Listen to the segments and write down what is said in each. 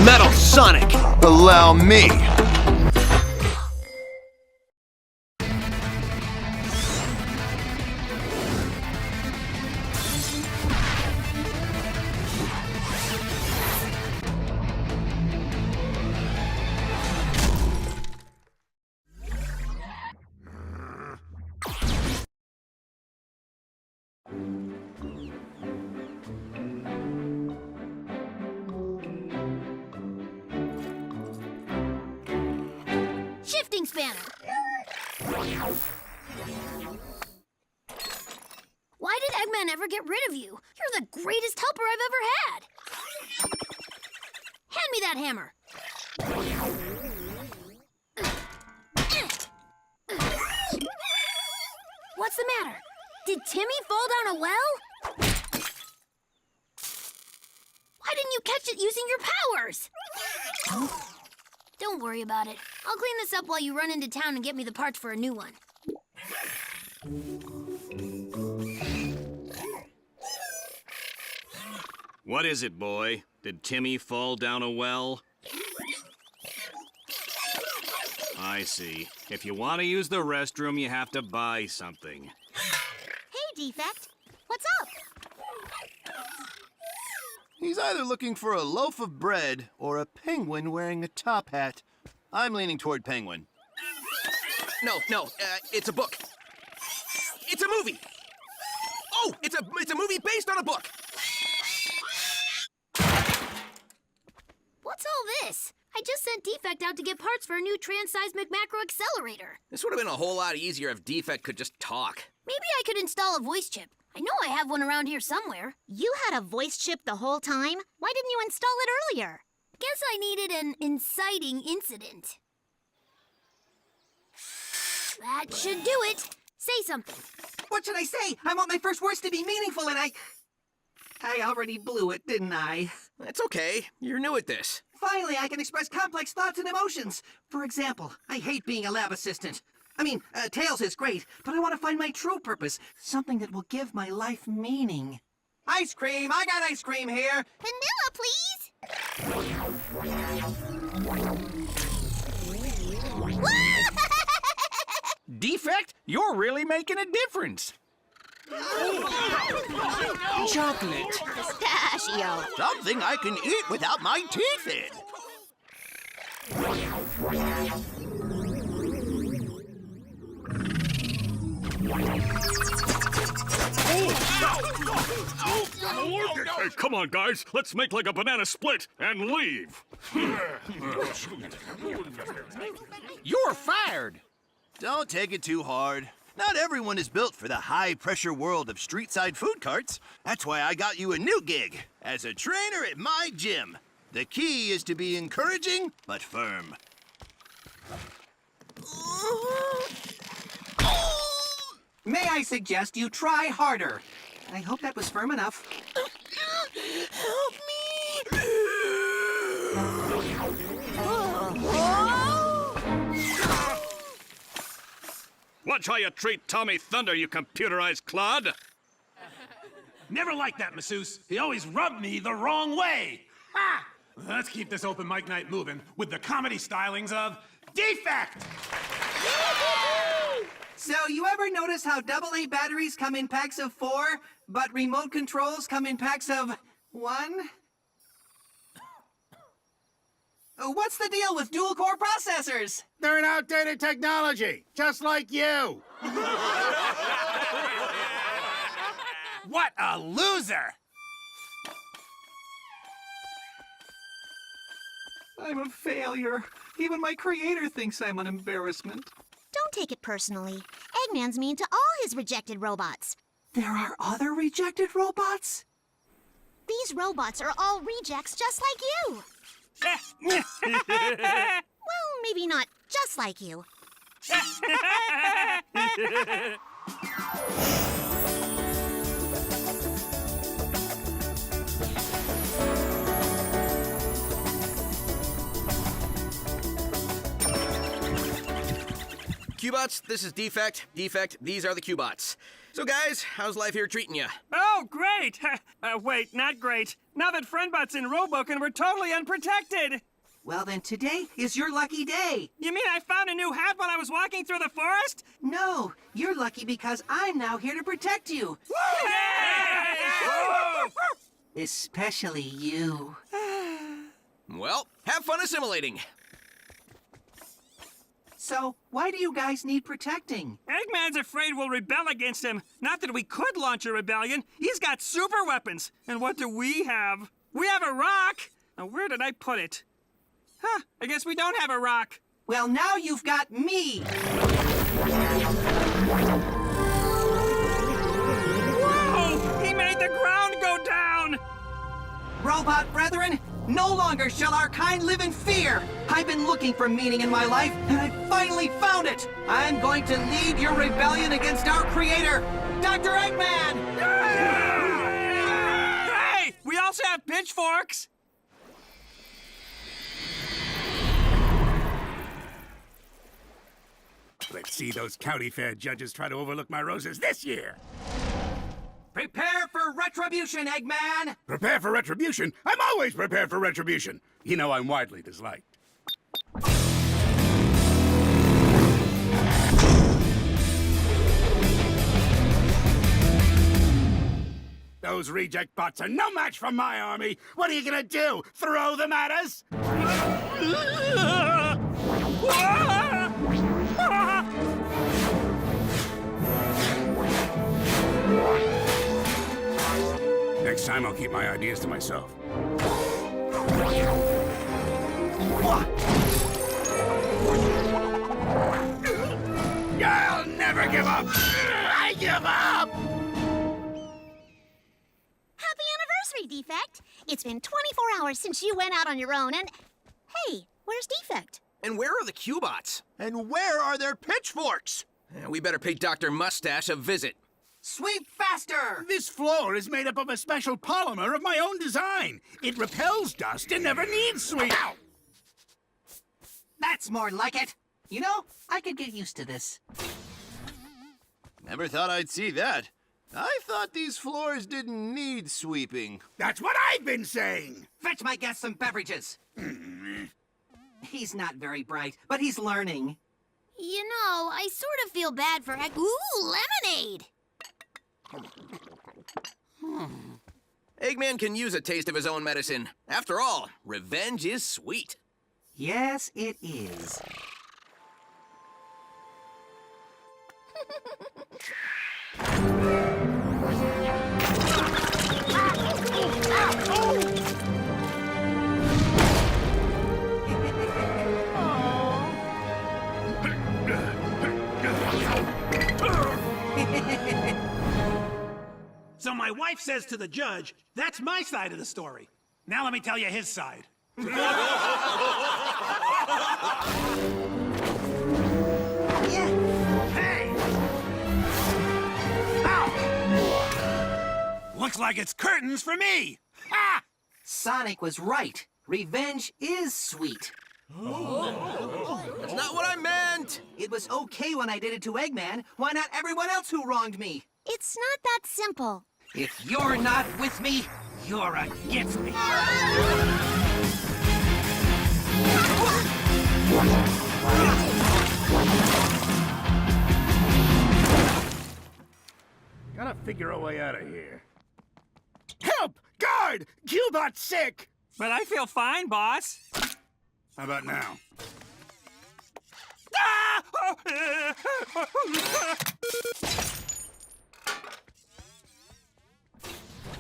Metal Sonic! Allow me. Shifting spanner! Why did Eggman ever get rid of you? You're the greatest helper I've ever had! Hand me that hammer! What's the matter? Did Timmy fall down a well? Why didn't you catch it using your powers? Don't worry about it. I'll clean this up while you run into town and get me the parts for a new one. What is it, boy? Did Timmy fall down a well? I see. If you want to use the restroom, you have to buy something. Hey, Defect. What's up? He's either looking for a loaf of bread or a penguin wearing a top hat. I'm leaning toward penguin. No, it's a book. It's a movie. Oh, it's a movie based on a book. What's all this? I just sent Defect out to get parts for a new trans-seismic macro accelerator. This would have been a whole lot easier if Defect could just talk. Maybe I could install a voice chip. I know I have one around here somewhere. You had a voice chip the whole time? Why didn't you install it earlier? Guess I needed an inciting incident. That should do it. Say something. What should I say? I want my first words to be meaningful, and I already blew it, didn't I? That's okay. You're new at this. Finally, I can express complex thoughts and emotions. For example, I hate being a lab assistant. I mean, Tails is great, but I want to find my true purpose. Something that will give my life meaning. Ice cream! I got ice cream here! Vanilla, please! Defect, you're really making a difference. Chocolate. Pistachio. Something I can eat without my teeth in. Hey, come on, guys. Let's make like a banana split and leave. You're fired. Don't take it too hard. Not everyone is built for the high-pressure world of street-side food carts. That's why I got you a new gig, as a trainer at my gym. The key is to be encouraging, but firm. May I suggest you try harder? I hope that was firm enough. Help me! Watch how you treat Tommy Thunder, you computerized clod. Never liked that masseuse. He always rubbed me the wrong way. Ha! Let's keep this open mic night moving with the comedy stylings of Defect! So, you ever notice how AA batteries come in packs of 4, but remote controls come in packs of 1? What's the deal with dual-core processors? They're an outdated technology, just like you. What a loser! I'm a failure. Even my creator thinks I'm an embarrassment. Don't take it personally. Eggman's mean to all his rejected robots. There are other rejected robots? These robots are all rejects just like you. Well, maybe not just like you. Q-bots, this is Defect. Defect, these are the Q-bots. So, guys, how's life here treating you? Oh, great! Wait, not great. Now that Friendbot's in Roboken, we're totally unprotected! Well, then today is your lucky day. You mean I found a new hat while I was walking through the forest? No, you're lucky because I'm now here to protect you. Especially you. Well, have fun assimilating. So, why do you guys need protecting? Eggman's afraid we'll rebel against him. Not that we could launch a rebellion. He's got super weapons. And what do we have? We have a rock! Now, where did I put it? Huh, I guess we don't have a rock. Well, now you've got me. Whoa! He made the ground go down! Robot brethren, no longer shall our kind live in fear. I've been looking for meaning in my life, and I finally found it. I'm going to lead your rebellion against our creator, Dr. Eggman! Hey! We also have pitchforks! Let's see those county fair judges try to overlook my roses this year. Prepare for retribution, Eggman! Prepare for retribution? I'm always prepared for retribution. You know I'm widely disliked. Those reject bots are no match for my army. What are you gonna do? Throw them at us? Next time I'll keep my ideas to myself. I'll never give up! I give up! Happy anniversary, Defect! It's been 24 hours since you went out on your own, and... Hey, where's Defect? And where are the Q-bots? And where are their pitchforks? We better pay Dr. Mustache a visit. Sweep faster! This floor is made up of a special polymer of my own design. It repels dust and never needs sweep. Ow! That's more like it. You know, I could get used to this. Never thought I'd see that. I thought these floors didn't need sweeping. That's what I've been saying. Fetch my guest some beverages. He's not very bright, but he's learning. You know, I sort of feel bad for Ooh, lemonade! Eggman can use a taste of his own medicine. After all, revenge is sweet. Yes, it is. So my wife says to the judge, that's my side of the story. Now let me tell you his side. Hey! Ow! Looks like it's curtains for me! Ha! Sonic was right. Revenge is sweet. That's not what I meant! It was okay when I did it to Eggman. Why not everyone else who wronged me? It's not that simple. If you're not with me, you're against me. Gotta figure a way out of here. Help! Guard! Q-bot's sick! But I feel fine, boss. How about now?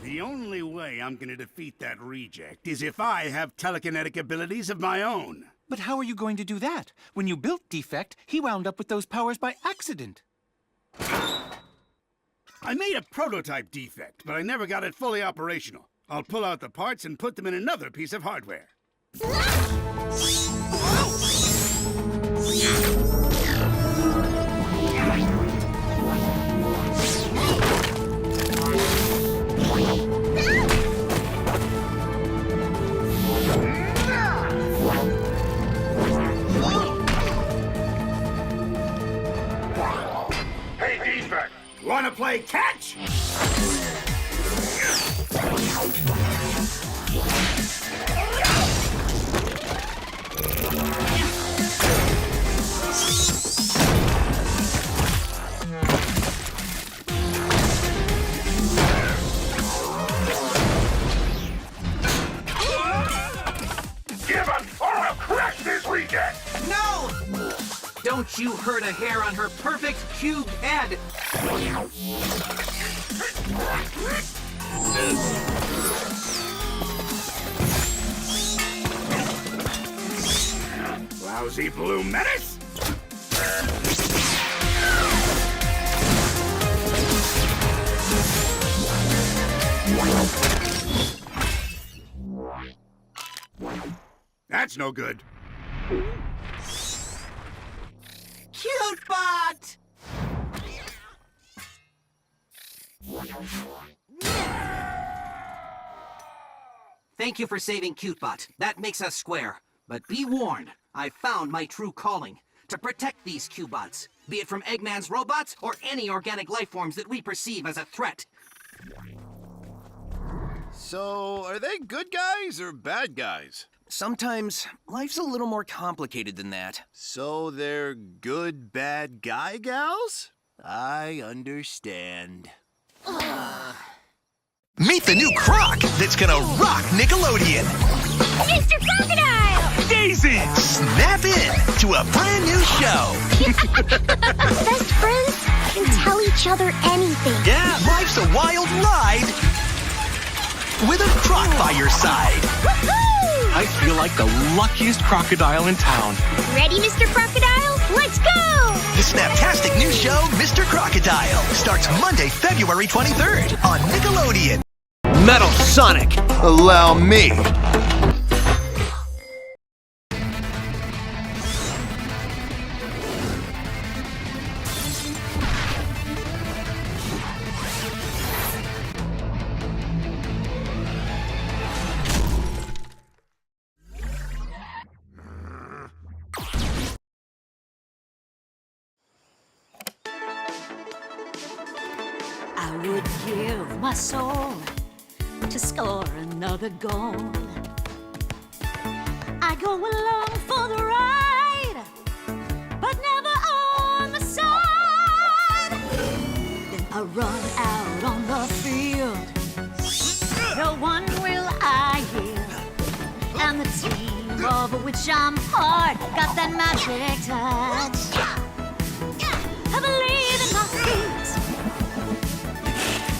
The only way I'm gonna defeat that reject is if I have telekinetic abilities of my own. But how are you going to do that? When you built Defect, he wound up with those powers by accident. I made a prototype Defect, but I never got it fully operational. I'll pull out the parts and put them in another piece of hardware. play catch! Give us all a crash this weekend! No! Don't you hurt a hair on her perfect cubed head! Lousy blue menace! That's no good. Cute bot! Thank you for saving Cutebot. That makes us square. But be warned, I found my true calling. To protect these Cubots. Be it from Eggman's robots or any organic life forms that we perceive as a threat. So, are they good guys or bad guys? Sometimes life's a little more complicated than that. So they're good bad guy gals? I understand. Meet the new Croc that's gonna rock Nickelodeon. Mr. Crocodile! Daisy, snap in to a brand new show. Best friends can tell each other anything. Yeah, life's a wild ride with a Croc by your side. Woohoo! I feel like the luckiest crocodile in town. Ready, Mr. Crocodile? Let's go! The snaptastic new show, Mr. Crocodile, starts Monday, February 23rd on Nickelodeon. Metal Sonic! Allow me. I would give my soul to score another goal. I go along for the ride, but never on the side. Then I run out on the field. No one will I hear. And the team of which I'm part got that magic touch. I believe in my feet.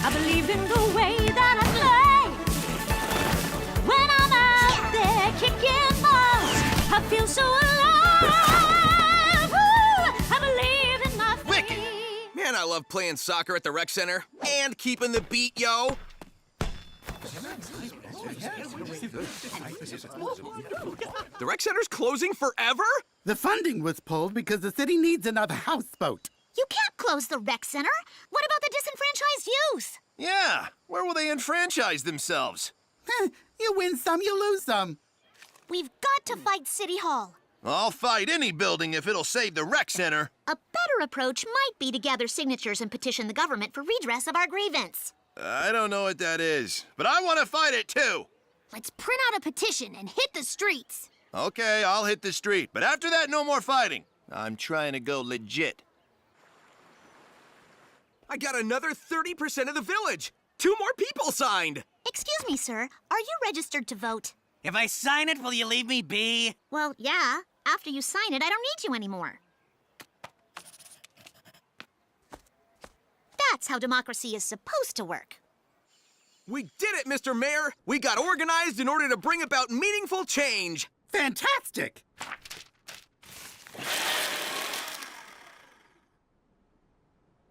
I believe in the way that I play. When I'm out there kicking balls, I feel so alive. Ooh, I believe in my feet. Wicked! Man, I love playing soccer at the rec center and keeping the beat, yo. The rec center's closing forever? The funding was pulled because the city needs another houseboat. You can't close the rec center. What about the disenfranchised youth? Yeah, where will they enfranchise themselves? You win some, you lose some. We've got to fight City Hall. I'll fight any building if it'll save the rec center. A better approach might be to gather signatures and petition the government for redress of our grievance. I don't know what that is, but I want to fight it too. Let's print out a petition and hit the streets. Okay, I'll hit the street, but after that, no more fighting. I'm trying to go legit. I got another 30% of the village. 2 more people signed. Excuse me, sir. Are you registered to vote? If I sign it, will you leave me be? Well, yeah. After you sign it, I don't need you anymore. That's how democracy is supposed to work. We did it, Mr. Mayor. We got organized in order to bring about meaningful change. Fantastic!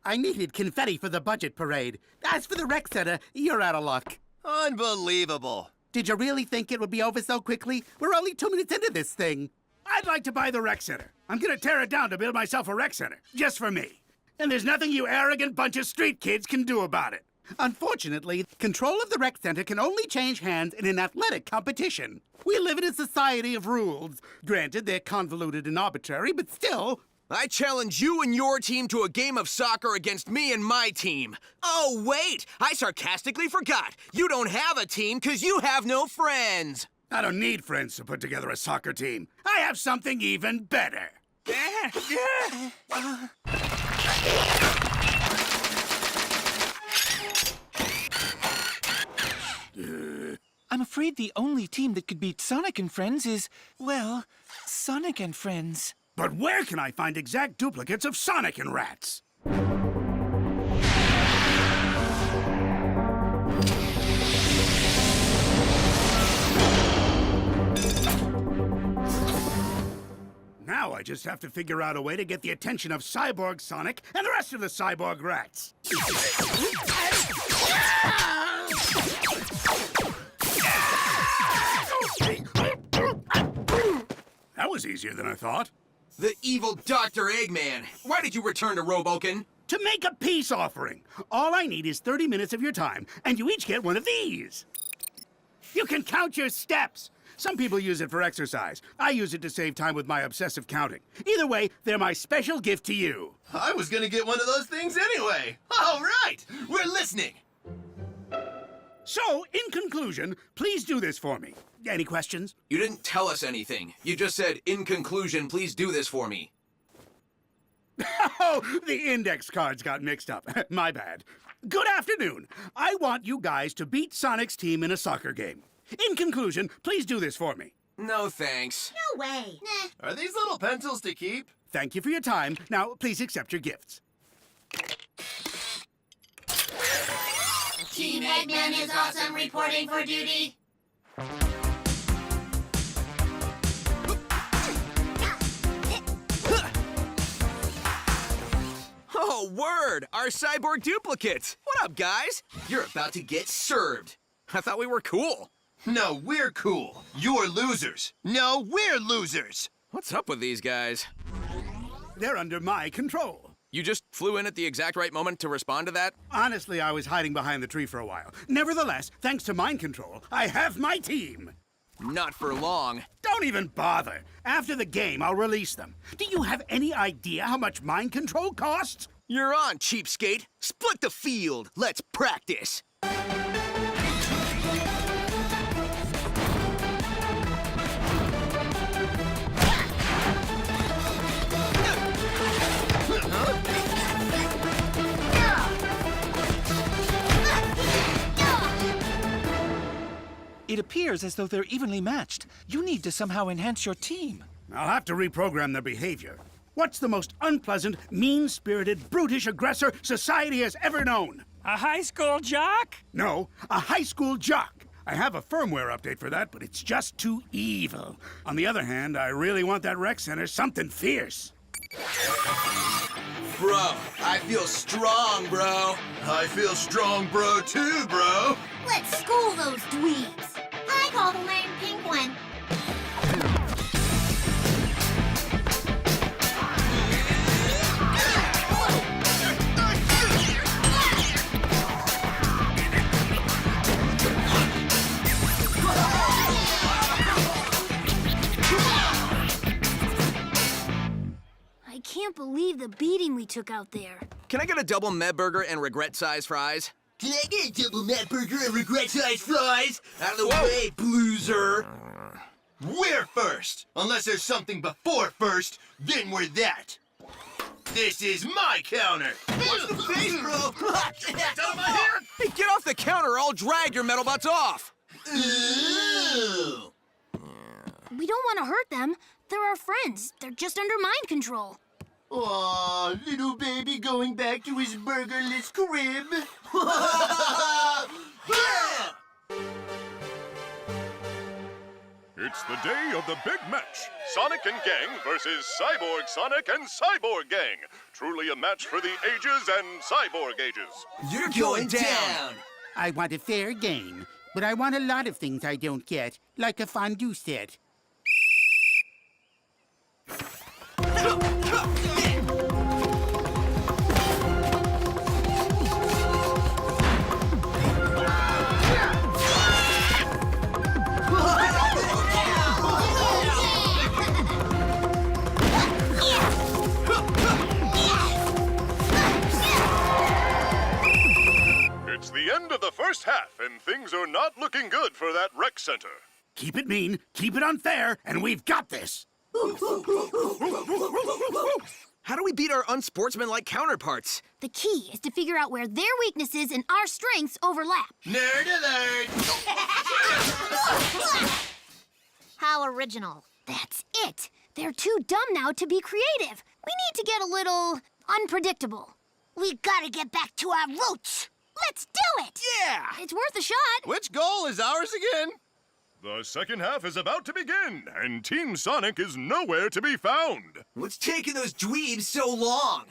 I needed confetti for the budget parade. As for the rec center, you're out of luck. Unbelievable. Did you really think it would be over so quickly? We're only 2 minutes into this thing. I'd like to buy the rec center. I'm gonna tear it down to build myself a rec center, just for me. And there's nothing you arrogant bunch of street kids can do about it. Unfortunately, control of the rec center can only change hands in an athletic competition. We live in a society of rules. Granted, they're convoluted and arbitrary, but still, I challenge you and your team to a game of soccer against me and my team. Oh, wait! I sarcastically forgot. You don't have a team because you have no friends. I don't need friends to put together a soccer team. I have something even better. I'm afraid the only team that could beat Sonic and Friends is, well, Sonic and Friends. But where can I find exact duplicates of Sonic and Rats? Now I just have to figure out a way to get the attention of Cyborg Sonic and the rest of the Cyborg Rats. That was easier than I thought. The evil Dr. Eggman. Why did you return to Roboken? To make a peace offering. All I need is 30 minutes of your time, and you each get one of these. You can count your steps. Some people use it for exercise. I use it to save time with my obsessive counting. Either way, they're my special gift to you. I was gonna get one of those things anyway. All right, we're listening. So, in conclusion, please do this for me. Any questions? You didn't tell us anything. You just said, in conclusion, please do this for me. Oh, the index cards got mixed up. My bad. Good afternoon. I want you guys to beat Sonic's team in a soccer game. In conclusion, please do this for me. No thanks. No way. Nah. Are these little pencils to keep? Thank you for your time. Now, please accept your gifts. Team Eggman is awesome, reporting for duty. Oh, word! Our cyborg duplicates! What up, guys? You're about to get served. I thought we were cool. No, we're cool. You're losers. No, we're losers. What's up with these guys? They're under my control. You just flew in at the exact right moment to respond to that? Honestly, I was hiding behind the tree for a while. Nevertheless, thanks to mind control, I have my team. Not for long. Don't even bother. After the game, I'll release them. Do you have any idea how much mind control costs? You're on, cheapskate. Split the field. Let's practice. It appears as though they're evenly matched. You need to somehow enhance your team. I'll have to reprogram their behavior. What's the most unpleasant, mean-spirited, brutish aggressor society has ever known? A high school jock? No, a high school jock. I have a firmware update for that, but it's just too evil. On the other hand, I really want that rec center something fierce. Bro, I feel strong, bro. I feel strong, bro, too, bro. Let's school those dweebs. I call the lame pink one. I can't believe the beating we took out there. Can I get a double med burger and regret size fries? Can I get a double Matt burger and regret-sized fries? Out of the way, blueser. We're first. Unless there's something before first, then we're that. This is my counter. What's the face, bro? Get out of my hair! Hey, get off the counter or I'll drag your metal butts off. Ooh. We don't want to hurt them. They're our friends. They're just under mind control. Aw, little baby going back to his burgerless crib. It's the day of the big match. Sonic and Gang versus Cyborg Sonic and Cyborg Gang. Truly a match for the ages and cyborg ages. You're going down. I want a fair game, but I want a lot of things I don't get, like a fondue set. and things are not looking good for that rec center. Keep it mean, keep it unfair, and we've got this. How do we beat our unsportsmanlike counterparts? The key is to figure out where their weaknesses and our strengths overlap. Nerd alert! How original. That's it. They're too dumb now to be creative. We need to get a little unpredictable. We gotta get back to our roots. Let's do it! Yeah! It's worth a shot. Which goal is ours again? The second half is about to begin, and Team Sonic is nowhere to be found. What's taking those dweebs so long?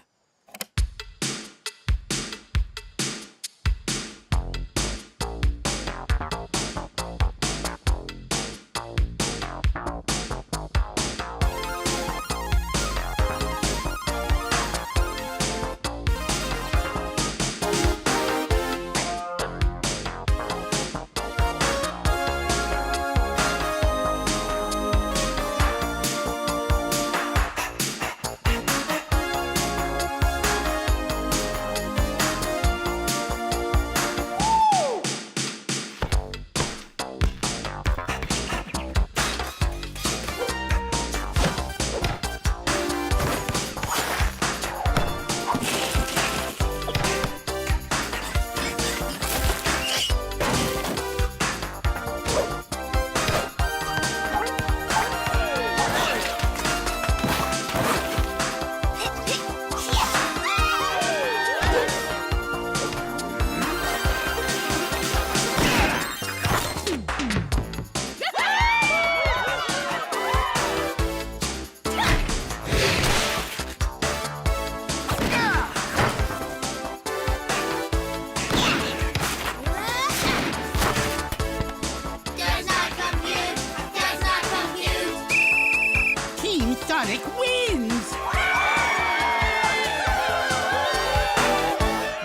Sonic wins!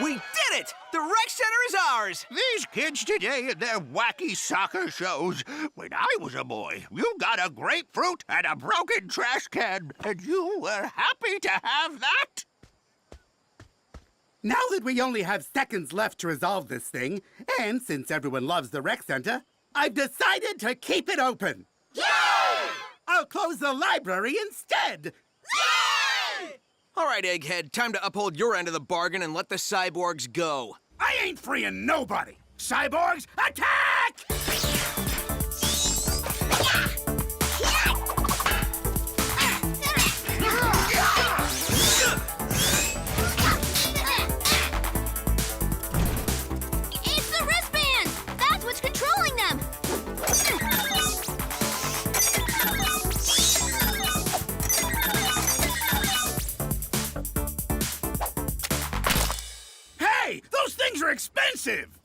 We did it! The rec center is ours! These kids today and their wacky soccer shows. When I was a boy, you got a grapefruit and a broken trash can, and you were happy to have that. Now that we only have seconds left to resolve this thing, and since everyone loves the rec center, I've decided to keep it open. Yay! I'll close the library instead. Yay! All right, Egghead, time to uphold your end of the bargain and let the cyborgs go. I ain't freeing nobody. Cyborgs, attack! It's the wristbands! That's what's controlling them! Hey, those things are expensive!